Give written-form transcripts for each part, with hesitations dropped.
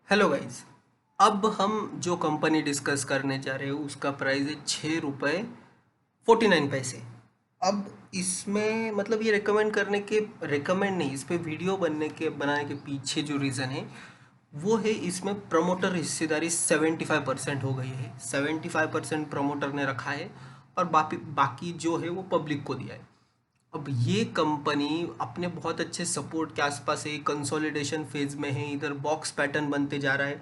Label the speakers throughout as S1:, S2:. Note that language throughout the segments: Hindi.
S1: Hello guys. अब हम जो कंपनी डिस्कस करने जा रहे हैं उसका प्राइस है 6 रुपये 49 पैसे। अब इसमें मतलब ये रिकमेंड नहीं, इस पे वीडियो बनाने के पीछे जो रीज़न है वो है, इसमें प्रमोटर हिस्सेदारी 75% हो गई है। 75% प्रमोटर ने रखा है और बाकी बाकी जो है वो पब्लिक को दिया है। अब ये कंपनी अपने बहुत अच्छे सपोर्ट के आसपास है, कंसोलिडेशन फेज में है, इधर बॉक्स पैटर्न बनते जा रहा है।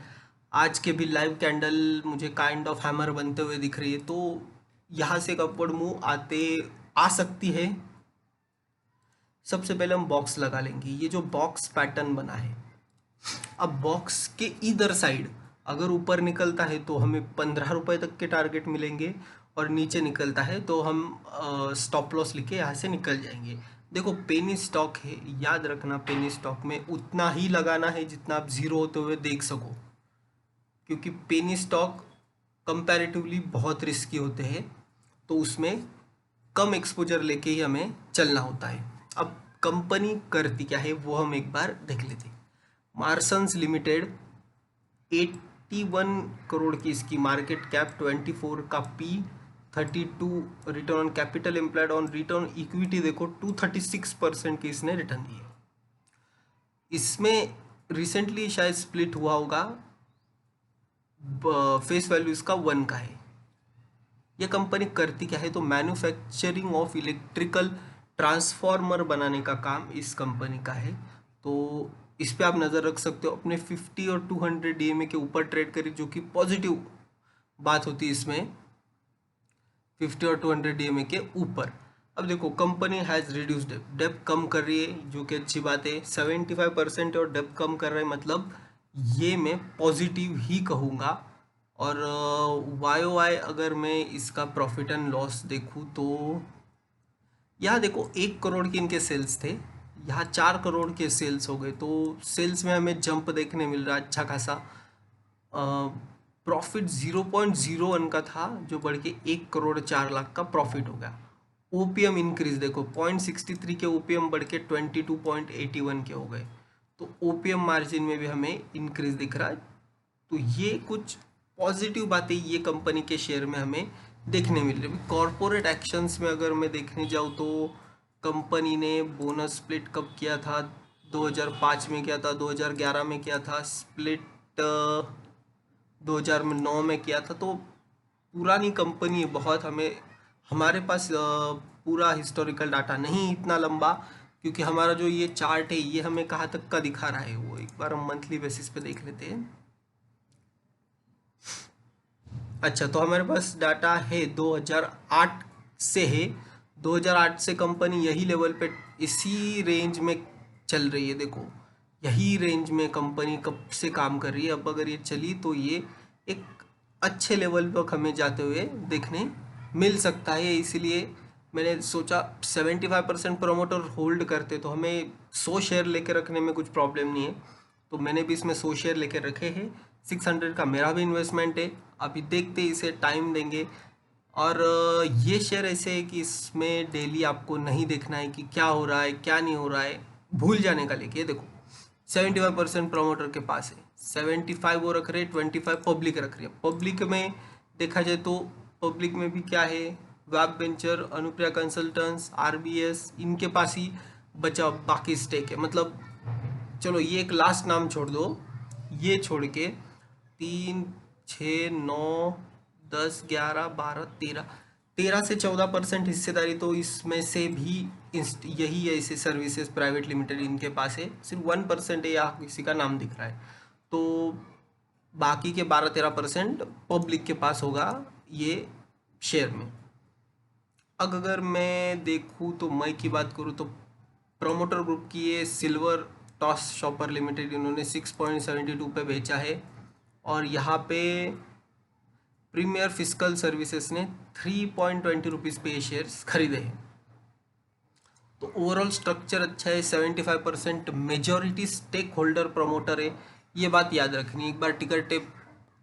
S1: आज के भी लाइव कैंडल मुझे काइंड ऑफ हैमर बनते हुए दिख रही है, तो यहाँ से एक अपवर्ड मूव आ सकती है। सबसे पहले हम बॉक्स लगा लेंगे, ये जो बॉक्स पैटर्न बना है। अब बॉक्स के इधर साइड अगर ऊपर निकलता है तो हमें 15 रुपए तक के टारगेट मिलेंगे, और नीचे निकलता है तो हम स्टॉप लॉस लिखे यहाँ से निकल जाएंगे। देखो पेनी स्टॉक है, याद रखना पेनी स्टॉक में उतना ही लगाना है जितना आप जीरो होते हुए देख सको, क्योंकि पेनी स्टॉक कंपैरेटिवली बहुत रिस्की होते हैं, तो उसमें कम एक्सपोजर लेके ही हमें चलना होता है। अब कंपनी करती क्या है वो हम एक बार देख लेते हैं। मार्सन्स लिमिटेड 81 करोड़ की इसकी मार्केट कैप, 24 का P, 32 return on capital employed, on return equity देखो 236% की इसने रिटर्न दी है। इसमें रिसेंटली शायद स्प्लिट हुआ होगा, फेस वैल्यू इसका 1 का है। ये कंपनी करती क्या है, तो मैन्युफैक्चरिंग ऑफ इलेक्ट्रिकल ट्रांसफॉर्मर बनाने का काम इस कंपनी का है। तो इस पे आप नज़र रख सकते हो। अपने 50 और 200 डीएमए के ऊपर ट्रेड करी, जो कि पॉजिटिव बात होती है इसमें, 50 और 200 डीएमए के ऊपर। अब देखो कंपनी हैज़ रिड्यूस डेप्थ कम कर रही है, जो कि अच्छी बात है। 75% और डेप्थ कम कर रहा है, मतलब ये मैं पॉजिटिव ही कहूँगा। और वाई ओ वाई अगर मैं इसका प्रॉफिट एंड लॉस देखूँ तो यहाँ देखो 1 करोड़ के इनके सेल्स थे, यहाँ 4 करोड़ के सेल्स हो गए, तो सेल्स में हमें जंप देखने मिल रहा है अच्छा खासा। प्रॉफिट 0.01 का था, जो बढ़ के 1 करोड़ 4 लाख का प्रॉफिट हो गया। ओपीएम इंक्रीज देखो 0.63 के ओपीएम बढ़ के 22.81 के हो गए, तो ओपीएम मार्जिन में भी हमें इंक्रीज दिख रहा है। तो ये कुछ पॉजिटिव बातें ये कंपनी के शेयर में हमें देखने मिल रही है। कॉरपोरेट एक्शंस में अगर मैं देखने जाऊँ तो कंपनी ने बोनस स्प्लिट कब किया था, 2005 में किया था, 2011 में किया था स्प्लिट, 2009 में किया था। तो पुरानी कंपनी है बहुत, हमारे पास पूरा हिस्टोरिकल डाटा नहीं इतना लंबा, क्योंकि हमारा जो ये चार्ट है ये हमें कहाँ तक का दिखा रहा है, वो एक बार हम मंथली बेसिस पे देख लेते हैं। अच्छा, तो हमारे पास डाटा है 2008 से है। 2008 से कंपनी यही लेवल पे इसी रेंज में चल रही है। देखो यही रेंज में कंपनी कब से काम कर रही है। अब अगर ये चली तो ये एक अच्छे लेवल पर हमें जाते हुए देखने मिल सकता है। इसलिए मैंने सोचा 75% प्रमोटर होल्ड करते तो हमें 100 शेयर लेके रखने में कुछ प्रॉब्लम नहीं है, तो मैंने भी इसमें 100 शेयर लेके रखे हैं। 600 का मेरा भी इन्वेस्टमेंट है। अभी देखते इसे टाइम देंगे। और ये शेयर ऐसे है कि इसमें डेली आपको नहीं देखना है कि क्या हो रहा है क्या नहीं हो रहा है, भूल जाने का लेके। देखो 75% प्रमोटर के पास है, 75 वो रख रहे हैं, 25 पब्लिक रख रही है। पब्लिक में देखा जाए तो पब्लिक में भी क्या है, web venture, Anupriya consultants, RBS, इनके पास ही बचा बाकी स्टेक है। मतलब चलो ये एक लास्ट नाम छोड़ दो, ये छोड़ के 3, 6, 9, 10, 11, 12, 13, 13 से 14% हिस्सेदारी तो इसमें से भी यही है, इसे सर्विसेज प्राइवेट लिमिटेड इनके पास है। सिर्फ 1% है, या किसी का नाम दिख रहा है, तो बाकी के 12-13% पब्लिक के पास होगा ये शेयर में। अब अगर मैं देखूँ तो मैं की बात करूँ तो प्रोमोटर ग्रुप की ये सिल्वर टॉस शॉपर लिमिटेड इन्होंने 6.72 पे बेचा है, और यहाँ पे प्रीमियर फिजिकल सर्विसेज ने 3.20 रुपीज़ पे ये शेयर्स खरीदे हैं। तो ओवरऑल स्ट्रक्चर अच्छा है। 75% मेजॉरिटी स्टेक होल्डर प्रमोटर है, ये बात याद रखनी है। एक बार टिकर टेप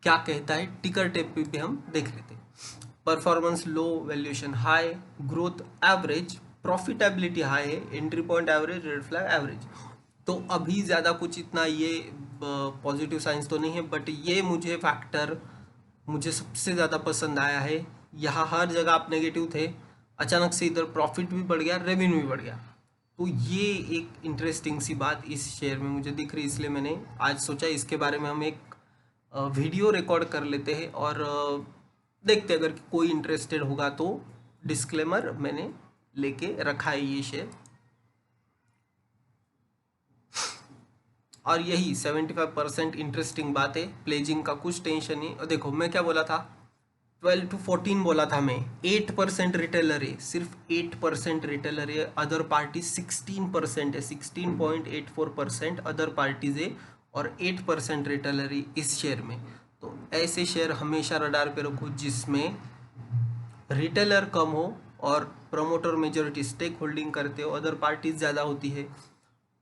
S1: क्या कहता है, टिकर टेप पे भी हम देख लेते हैं। Performance low, valuation high, growth average, profitability high है, entry point average, red flag average. तो अभी ज़्यादा कुछ इतना ये पॉजिटिव साइंस तो नहीं है, बट ये मुझे फैक्टर मुझे सबसे ज़्यादा पसंद आया है। यहाँ हर जगह आप नेगेटिव थे, अचानक से इधर प्रॉफिट भी बढ़ गया, रेवेन्यू भी बढ़ गया। तो ये एक इंटरेस्टिंग सी बात इस शेयर में मुझे दिख रही, इसलिए मैंने आज सोचा इसके बारे में हम एक वीडियो रिकॉर्ड कर लेते हैं और देखते हैं, अगर कोई इंटरेस्टेड होगा तो डिस्क्लेमर मैंने लेके रखा है ये शेयर। और यही 75% इंटरेस्टिंग बात है, प्लेजिंग का कुछ टेंशन नहीं। और देखो मैं क्या बोला था, 12 to 14 बोला था मैं, 8% रिटेलर है, सिर्फ 8% रिटेलर है, अदर पार्टी 16% है, 16.84% अदर पार्टीज है और 8% रिटेलर है इस शेयर में। तो ऐसे शेयर हमेशा रडार पे रखो जिसमें रिटेलर कम हो और प्रमोटर मेजॉरिटी स्टेक होल्डिंग करते हो, अदर पार्टीज ज़्यादा होती है,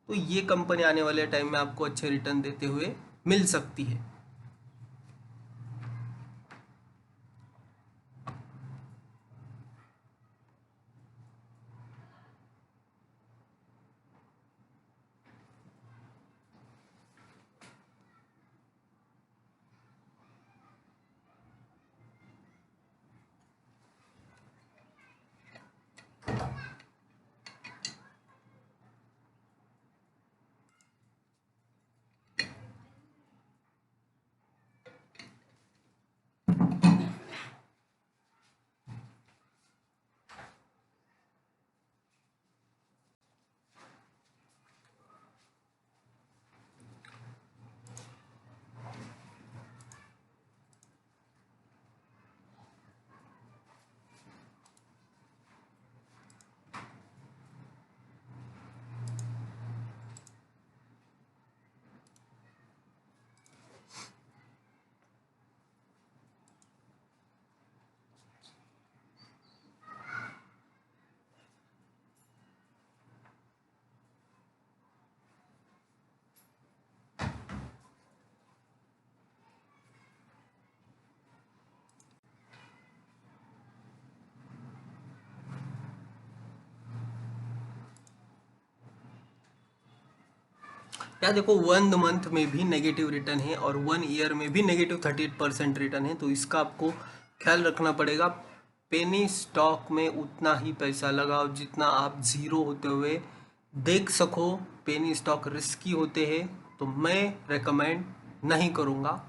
S1: तो ये कंपनी आने वाले टाइम में आपको अच्छे रिटर्न देते हुए मिल सकती है। या देखो 1 मंथ में भी नेगेटिव रिटर्न है और 1 ईयर में भी नेगेटिव 38% रिटर्न है, तो इसका आपको ख्याल रखना पड़ेगा। पेनी स्टॉक में उतना ही पैसा लगाओ जितना आप जीरो होते हुए देख सको। पेनी स्टॉक रिस्की होते हैं, तो मैं रेकमेंड नहीं करूँगा।